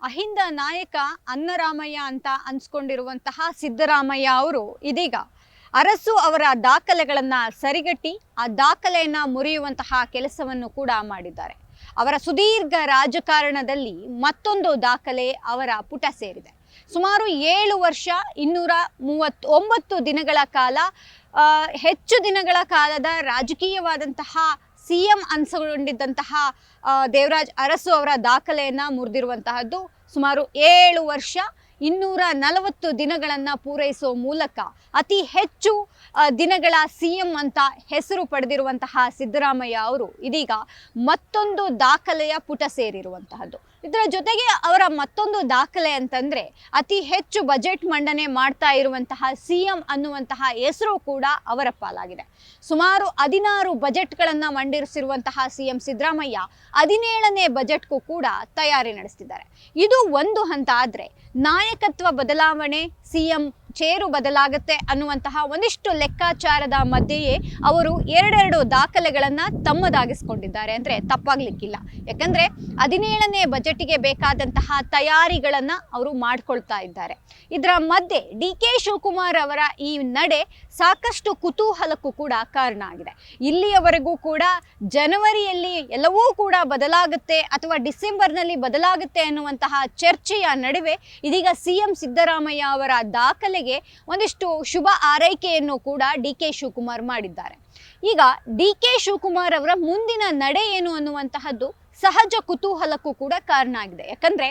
ಅಹಿಂದ ನಾಯಕ ಅನ್ನರಾಮಯ್ಯ ಅಂತ ಅನ್ಸ್ಕೊಂಡಿರುವಂತಹ ಸಿದ್ದರಾಮಯ್ಯ ಅವರು ಇದೀಗ ಅರಸು ಅವರ ದಾಖಲೆಗಳನ್ನು ಸರಿಗಟ್ಟಿ ಆ ದಾಖಲೆಯನ್ನು ಮುರಿಯುವಂತಹ ಕೆಲಸವನ್ನು ಕೂಡ ಮಾಡಿದ್ದಾರೆ. ಅವರ ಸುದೀರ್ಘ ರಾಜಕಾರಣದಲ್ಲಿ ಮತ್ತೊಂದು ದಾಖಲೆ ಅವರ ಪುಟ ಸೇರಿದೆ. ಸುಮಾರು 7 ವರ್ಷ 239 ದಿನಗಳ ಕಾಲ ಹೆಚ್ಚು ದಿನಗಳ ಕಾಲದ ರಾಜಕೀಯವಾದಂತಹ ಸಿಎಂ ಅನ್ಸ್ಕೊಂಡಿದ್ದಂತಹ ದೇವರಾಜ್ ಅರಸು ಅವರ ದಾಖಲೆಯನ್ನು ಮುರಿದಿರುವಂತಹದ್ದು. ಸುಮಾರು 7 ವರ್ಷ 240 ದಿನಗಳನ್ನು ಪೂರೈಸುವ ಮೂಲಕ ಅತಿ ಹೆಚ್ಚು ದಿನಗಳ ಸಿಎಂ ಅಂತ ಹೆಸರು ಪಡೆದಿರುವಂತಹ ಸಿದ್ದರಾಮಯ್ಯ ಅವರು ಇದೀಗ ಮತ್ತೊಂದು ದಾಖಲೆಯ ಪುಟ ಸೇರಿರುವಂತಹದ್ದು. ಇದರ ಜೊತೆಗೆ ಅವರ ಮತ್ತೊಂದು ದಾಖಲೆ ಅಂತಂದ್ರೆ ಅತಿ ಹೆಚ್ಚು ಬಜೆಟ್ ಮಂಡನೆ ಮಾಡ್ತಾ ಇರುವಂತಹ ಸಿಎಂ ಅನ್ನುವಂತಹ ಹೆಸರು ಕೂಡ ಅವರ ಪಾಲಾಗಿದೆ. ಸುಮಾರು 16 ಬಜೆಟ್ಗಳನ್ನು ಮಂಡಿಸಿರುವಂತಹ ಸಿಎಂ ಸಿದ್ದರಾಮಯ್ಯ 17ನೇ ಬಜೆಟ್ಗೂ ಕೂಡ ತಯಾರಿ ನಡೆಸ್ತಿದ್ದಾರೆ. ಇದು ಒಂದು ಹಂತ ಆದ್ರೆ ನಾಯಕತ್ವ ಬದಲಾವಣೆ, ಸಿಎಂ ಚೇರು ಬದಲಾಗುತ್ತೆ ಅನ್ನುವಂತಹ ಒಂದಿಷ್ಟು ಲೆಕ್ಕಾಚಾರದ ಮಧ್ಯೆಯೇ ಅವರು ಎರಡೆರಡು ದಾಖಲೆಗಳನ್ನು ತಮ್ಮದಾಗಿಸ್ಕೊಂಡಿದ್ದಾರೆ ಅಂದರೆ ತಪ್ಪಾಗ್ಲಿಕ್ಕಿಲ್ಲ. ಯಾಕಂದ್ರೆ 17ನೇ ಬಜೆಟ್ಗೆ ಬೇಕಾದಂತಹ ತಯಾರಿಗಳನ್ನು ಅವರು ಮಾಡ್ಕೊಳ್ತಾ ಇದ್ದಾರೆ. ಇದರ ಮಧ್ಯೆ ಡಿ.ಕೆ. ಶಿವಕುಮಾರ್ ಅವರ ಈ ನಡೆ ಸಾಕಷ್ಟು ಕುತೂಹಲಕ್ಕೂ ಕೂಡ ಕಾರಣ ಆಗಿದೆ. ಇಲ್ಲಿಯವರೆಗೂ ಕೂಡ ಜನವರಿಯಲ್ಲಿ ಎಲ್ಲವೂ ಕೂಡ ಬದಲಾಗುತ್ತೆ ಅಥವಾ ಡಿಸೆಂಬರ್ನಲ್ಲಿ ಬದಲಾಗುತ್ತೆ ಅನ್ನುವಂತಹ ಚರ್ಚೆಯ ನಡುವೆ ಇದೀಗ ಸಿಎಂ ಸಿದ್ದರಾಮಯ್ಯ ಅವರ ದಾಖಲೆಗೆ ಒಂದಿಷ್ಟು ಶುಭ ಆರೈಕೆಯನ್ನು ಕೂಡ ಡಿ.ಕೆ. ಶಿವಕುಮಾರ್ ಮಾಡಿದ್ದಾರೆ. ಈಗ ಡಿ.ಕೆ. ಶಿವಕುಮಾರ್ ಅವರ ಮುಂದಿನ ನಡೆ ಏನು ಅನ್ನುವಂತಹದ್ದು ಸಹಜ ಕುತೂಹಲಕ್ಕೂ ಕೂಡ ಕಾರಣ ಆಗಿದೆ. ಯಾಕಂದ್ರೆ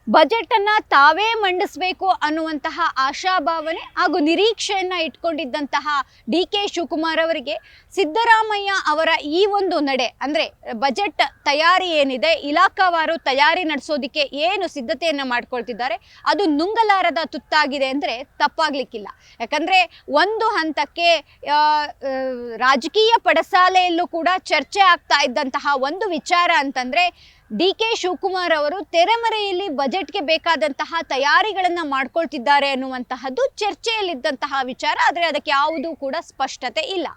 ಬಜೆಟ್ ಅನ್ನ ತಾವೇ ಮಂಡಿಸಬೇಕು ಅನ್ನುವಂತಹ ಆಶಾಭಾವನೆ ಹಾಗೂ ನಿರೀಕ್ಷೆಯನ್ನ ಇಟ್ಕೊಂಡಿದ್ದಂತಹ ಡಿ.ಕೆ. ಶಿವಕುಮಾರ್ ಅವರಿಗೆ ಸಿದ್ದರಾಮಯ್ಯ ಅವರ ಈ ಒಂದು ನಡೆ ಅಂದ್ರೆ ಬಜೆಟ್ ತಯಾರಿ ಏನಿದೆ, ಇಲಾಖಾವಾರು ತಯಾರಿ ನಡೆಸೋದಿಕ್ಕೆ ಏನು ಸಿದ್ಧತೆಯನ್ನ ಮಾಡ್ಕೊಳ್ತಿದ್ದಾರೆ ಅದು ನುಂಗಲಾರದ ತುತ್ತಾಗಿದೆ ಅಂದ್ರೆ ತಪ್ಪಾಗ್ಲಿಕ್ಕಿಲ್ಲ. ಯಾಕಂದ್ರೆ ಒಂದು ಹಂತಕ್ಕೆ ರಾಜಕೀಯ ಪಡಸಾಲೆಯಲ್ಲೂ ಕೂಡ ಚರ್ಚೆ ಆಗ್ತಾ ಇದ್ದಂತಹ ಒಂದು ವಿಚಾರ ಅಂತಂದ್ರೆ ಡಿ.ಕೆ. ಶಿವಕುಮಾರ್ ಅವರು ತೆರೆಮರೆಯಲ್ಲಿ ಬಜೆಟ್ಗೆ ಬೇಕಾದಂತಹ ತಯಾರಿಗಳನ್ನು ಮಾಡ್ಕೊಳ್ತಿದ್ದಾರೆ ಅನ್ನುವಂತಹದ್ದು ಚರ್ಚೆಯಲ್ಲಿದ್ದಂತಹ ವಿಚಾರ. ಆದರೆ ಅದಕ್ಕೆ ಯಾವುದೂ ಕೂಡ ಸ್ಪಷ್ಟತೆ ಇಲ್ಲ.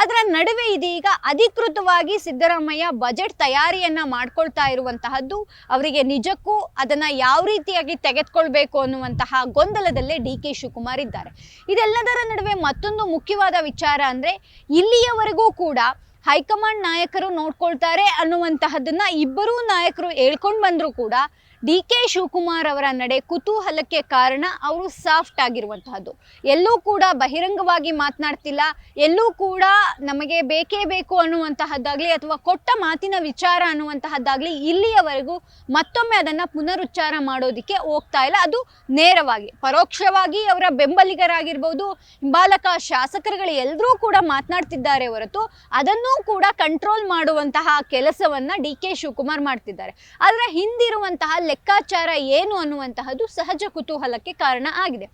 ಅದರ ನಡುವೆ ಇದೀಗ ಅಧಿಕೃತವಾಗಿ ಸಿದ್ದರಾಮಯ್ಯ ಬಜೆಟ್ ತಯಾರಿಯನ್ನ ಮಾಡ್ಕೊಳ್ತಾ ಇರುವಂತಹದ್ದು ಅವರಿಗೆ ನಿಜಕ್ಕೂ ಅದನ್ನ ಯಾವ ರೀತಿಯಾಗಿ ತೆಗೆದುಕೊಳ್ಬೇಕು ಅನ್ನುವಂತಹ ಗೊಂದಲದಲ್ಲೇ ಡಿ.ಕೆ. ಶಿವಕುಮಾರ್ ಇದ್ದಾರೆ. ಇದೆಲ್ಲದರ ನಡುವೆ ಮತ್ತೊಂದು ಮುಖ್ಯವಾದ ವಿಚಾರ ಅಂದ್ರೆ ಇಲ್ಲಿಯವರೆಗೂ ಕೂಡ ಹೈಕಮಾಂಡ್ ನಾಯಕರು ನೋಡ್ಕೊಳ್ತಾರೆ ಅನ್ನುವಂತಹದನ್ನ ಇಬ್ಬರೂ ನಾಯಕರು ಹೇಳ್ಕೊಂಡು ಬಂದರೂ ಕೂಡ ಡಿ.ಕೆ. ಶಿವಕುಮಾರ್ ಅವರ ನಡೆ ಕುತೂಹಲಕ್ಕೆ ಕಾರಣ ಅವರು ಸಾಫ್ಟ್ ಆಗಿರುವಂತಹದ್ದು. ಎಲ್ಲೂ ಕೂಡ ಬಹಿರಂಗವಾಗಿ ಮಾತನಾಡ್ತಿಲ್ಲ, ಎಲ್ಲೂ ಕೂಡ ನಮಗೆ ಬೇಕೇ ಬೇಕು ಅನ್ನುವಂತಹದ್ದಾಗಲಿ ಅಥವಾ ಕೊಟ್ಟ ಮಾತಿನ ವಿಚಾರ ಅನ್ನುವಂತಹದ್ದಾಗಲಿ ಇಲ್ಲಿಯವರೆಗೂ ಮತ್ತೊಮ್ಮೆ ಅದನ್ನು ಪುನರುಚ್ಚಾರ ಮಾಡೋದಕ್ಕೆ ಹೋಗ್ತಾ ಇಲ್ಲ. ಅದು ನೇರವಾಗಿ ಪರೋಕ್ಷವಾಗಿ ಅವರ ಬೆಂಬಲಿಗರಾಗಿರ್ಬೋದು, ಹಿಂಬಾಲಕ ಶಾಸಕರುಗಳು ಎಲ್ಲರೂ ಕೂಡ ಮಾತನಾಡ್ತಿದ್ದಾರೆ ಹೊರತು ಅದನ್ನೂ ಕೂಡ ಕಂಟ್ರೋಲ್ ಮಾಡುವಂತಹ ಕೆಲಸವನ್ನ ಡಿ.ಕೆ. ಶಿವಕುಮಾರ್ ಮಾಡ್ತಿದ್ದಾರೆ. ಅದರ ಹಿಂದಿರುವಂತಹ ಲೆಕ್ಕಾಚಾರ ಏನು ಅನ್ನುವಂತಹದ್ದು ಸಹಜ ಕುತೂಹಲಕ್ಕೆ ಕಾರಣ ಆಗಿದೆ.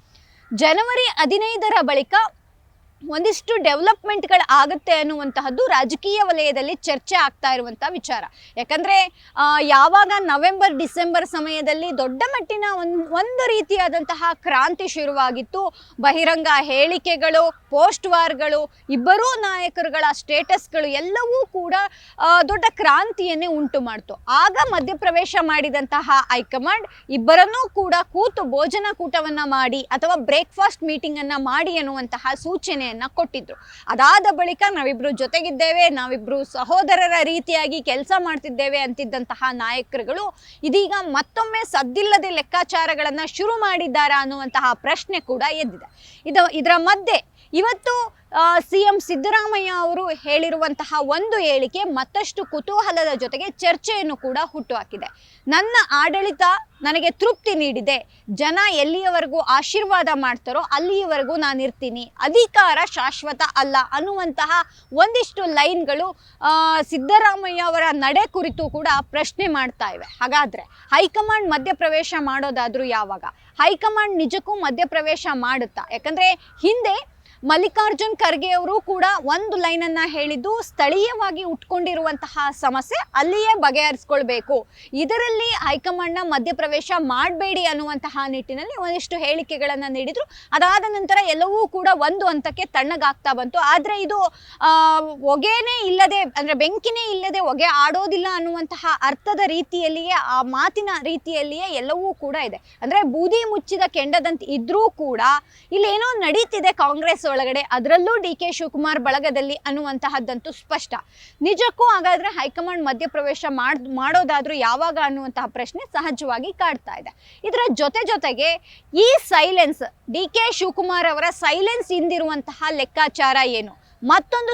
ಜನವರಿ 15ರ ಬಳಿಕ ಒಂದಿಷ್ಟು ಡೆವಲಪ್ಮೆಂಟ್ಗಳು ಆಗುತ್ತೆ ಅನ್ನುವಂತಹದ್ದು ರಾಜಕೀಯ ವಲಯದಲ್ಲಿ ಚರ್ಚೆ ಆಗ್ತಾ ಇರುವಂತಹ ವಿಚಾರ. ಯಾಕಂದ್ರೆ ಯಾವಾಗ ನವೆಂಬರ್ ಡಿಸೆಂಬರ್ ಸಮಯದಲ್ಲಿ ದೊಡ್ಡ ಮಟ್ಟಿನ ಒಂದು ರೀತಿಯಾದಂತಹ ಕ್ರಾಂತಿ ಶುರುವಾಗಿತ್ತು. ಬಹಿರಂಗ ಹೇಳಿಕೆಗಳು, ಪೋಸ್ಟ್ ವಾರ್ಗಳು, ಇಬ್ಬರೂ ನಾಯಕರುಗಳ ಸ್ಟೇಟಸ್ಗಳು ಎಲ್ಲವೂ ಕೂಡ ದೊಡ್ಡ ಕ್ರಾಂತಿಯನ್ನೇ ಉಂಟು ಮಾಡ್ತು. ಆಗ ಮಧ್ಯಪ್ರವೇಶ ಮಾಡಿದಂತಹ ಹೈಕಮಾಂಡ್ ಇಬ್ಬರನ್ನೂ ಕೂಡ ಕೂತು ಭೋಜನ ಕೂಟವನ್ನ ಮಾಡಿ ಅಥವಾ ಬ್ರೇಕ್ಫಾಸ್ಟ್ ಮೀಟಿಂಗ್ ಅನ್ನ ಮಾಡಿ ಅನ್ನುವಂತಹ ಸೂಚನೆ ಕೊಟ್ಟಿದ್ರು. ಅದಾದ ಬಳಿಕ ನಾವಿಬ್ರು ಜೊತೆಗಿದ್ದೇವೆ, ನಾವಿಬ್ರು ಸಹೋದರರ ರೀತಿಯಾಗಿ ಕೆಲಸ ಮಾಡ್ತಿದ್ದೇವೆ ಅಂತಿದ್ದಂತಹ ನಾಯಕರುಗಳು ಇದೀಗ ಮತ್ತೊಮ್ಮೆ ಸದ್ದಿಲ್ಲದೆ ಲೆಕ್ಕಾಚಾರಗಳನ್ನ ಶುರು ಮಾಡಿದ್ದಾರಾ ಅನ್ನುವಂತಹ ಪ್ರಶ್ನೆ ಕೂಡ ಎದ್ದಿದೆ. ಇದರ ಮಧ್ಯೆ ಇವತ್ತು ಸಿಎಂ ಸಿದ್ದರಾಮಯ್ಯ ಅವರು ಹೇಳಿರುವಂತಹ ಒಂದು ಹೇಳಿಕೆ ಮತ್ತಷ್ಟು ಕುತೂಹಲದ ಜೊತೆಗೆ ಚರ್ಚೆಯನ್ನು ಕೂಡ ಹುಟ್ಟುಹಾಕಿದೆ. ನನ್ನ ಆಡಳಿತ ನನಗೆ ತೃಪ್ತಿ ನೀಡಿದೆ, ಜನ ಎಲ್ಲಿಯವರೆಗೂ ಆಶೀರ್ವಾದ ಮಾಡ್ತಾರೋ ಅಲ್ಲಿಯವರೆಗೂ ನಾನು ಇರ್ತೀನಿ, ಅಧಿಕಾರ ಶಾಶ್ವತ ಅಲ್ಲ ಅನ್ನುವಂತಹ ಒಂದಿಷ್ಟು ಲೈನ್ಗಳು ಸಿದ್ದರಾಮಯ್ಯ ಅವರ ನಡೆ ಕುರಿತು ಕೂಡ ಪ್ರಶ್ನೆ ಮಾಡ್ತಾ ಇವೆ. ಹಾಗಾದ್ರೆ ಹೈಕಮಾಂಡ್ ಮಧ್ಯಪ್ರವೇಶ ಮಾಡೋದಾದ್ರೂ ಯಾವಾಗ? ಹೈಕಮಾಂಡ್ ನಿಜಕ್ಕೂ ಮಧ್ಯಪ್ರವೇಶ ಮಾಡುತ್ತಾ? ಯಾಕಂದ್ರೆ ಹಿಂದೆ ಮಲ್ಲಿಕಾರ್ಜುನ್ ಖರ್ಗೆ ಅವರು ಕೂಡ ಒಂದು ಲೈನನ್ನ ಹೇಳಿದ್ದು, ಸ್ಥಳೀಯವಾಗಿ ಉಟ್ಕೊಂಡಿರುವಂತಹ ಸಮಸ್ಯೆ ಅಲ್ಲಿಯೇ ಬಗೆಹರಿಸ್ಕೊಳ್ಬೇಕು, ಇದರಲ್ಲಿ ಹೈಕಮಾಂಡ್ನ ಮಧ್ಯಪ್ರವೇಶ ಮಾಡಬೇಡಿ ಅನ್ನುವಂತಹ ನಿಟ್ಟಿನಲ್ಲಿ ಒಂದಿಷ್ಟು ಹೇಳಿಕೆಗಳನ್ನು ನೀಡಿದ್ರು. ಅದಾದ ನಂತರ ಎಲ್ಲವೂ ಕೂಡ ಒಂದು ಹಂತಕ್ಕೆ ತಣ್ಣಗಾಗ್ತಾ ಬಂತು. ಆದರೆ ಇದು ಹೊಗೆನೇ ಇಲ್ಲದೆ, ಅಂದರೆ ಬೆಂಕಿನೇ ಇಲ್ಲದೆ ಹೊಗೆ ಆಡೋದಿಲ್ಲ ಅನ್ನುವಂತಹ ಅರ್ಥದ ರೀತಿಯಲ್ಲಿಯೇ, ಆ ಮಾತಿನ ರೀತಿಯಲ್ಲಿಯೇ ಎಲ್ಲವೂ ಕೂಡ ಇದೆ. ಅಂದರೆ ಬೂದಿ ಮುಚ್ಚಿದ ಕೆಂಡದಂತೆ ಇದ್ರೂ ಕೂಡ ಇಲ್ಲೇನೋ ನಡೀತಿದೆ ಕಾಂಗ್ರೆಸ್ ಒಳಗಡೆ, ಅದರಲ್ಲೂ DK ಶಿವಕುಮಾರ್ ಬಳಗದಲ್ಲಿ ಅನ್ನುವಂತಹದ್ದಂತೂ ಸ್ಪಷ್ಟ. ನಿಜಕ್ಕೂ ಹಾಗಾದ್ರೆ ಹೈಕಮಾಂಡ್ ಮಧ್ಯಪ್ರವೇಶ ಮಾಡೋದಾದ್ರೂ ಯಾವಾಗ ಅನ್ನುವಂತಹ ಪ್ರಶ್ನೆ ಸಹಜವಾಗಿ ಕಾಡ್ತಾ ಇದೆ. ಇದರ ಜೊತೆಗೆ ಈ ಸೈಲೆನ್ಸ್, DK ಶಿವಕುಮಾರ್ ಅವರ ಸೈಲೆನ್ಸ್ ಹಿಂದಿರುವಂತಹ ಲೆಕ್ಕಾಚಾರ ಏನು, ಮತ್ತೊಂದು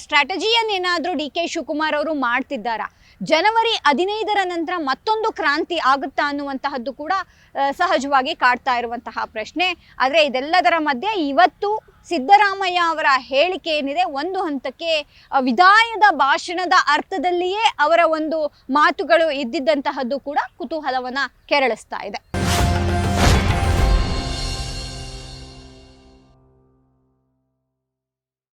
ಸ್ಟ್ರಾಟಜಿಯನ್ನೇನಾದರೂ DK ಶಿವಕುಮಾರ್ ಅವರು ಮಾಡ್ತಿದ್ದಾರಾ, ಜನವರಿ 15ರ ನಂತರ ಮತ್ತೊಂದು ಕ್ರಾಂತಿ ಆಗುತ್ತಾ ಅನ್ನುವಂತಹದ್ದು ಕೂಡ ಸಹಜವಾಗಿ ಕಾಡ್ತಾ ಇರುವಂತಹ ಪ್ರಶ್ನೆ. ಆದರೆ ಇದೆಲ್ಲದರ ಮಧ್ಯೆ ಇವತ್ತು ಸಿದ್ದರಾಮಯ್ಯ ಅವರ ಹೇಳಿಕೆ ಏನಿದೆ, ಒಂದು ಹಂತಕ್ಕೆ ವಿದಾಯದ ಭಾಷಣದ ಅರ್ಥದಲ್ಲಿಯೇ ಅವರ ಒಂದು ಮಾತುಗಳು ಇದ್ದಿದ್ದಂತಹದ್ದು ಕೂಡ ಕುತೂಹಲವನ್ನ ಕೆರಳಿಸ್ತಾ ಇದೆ.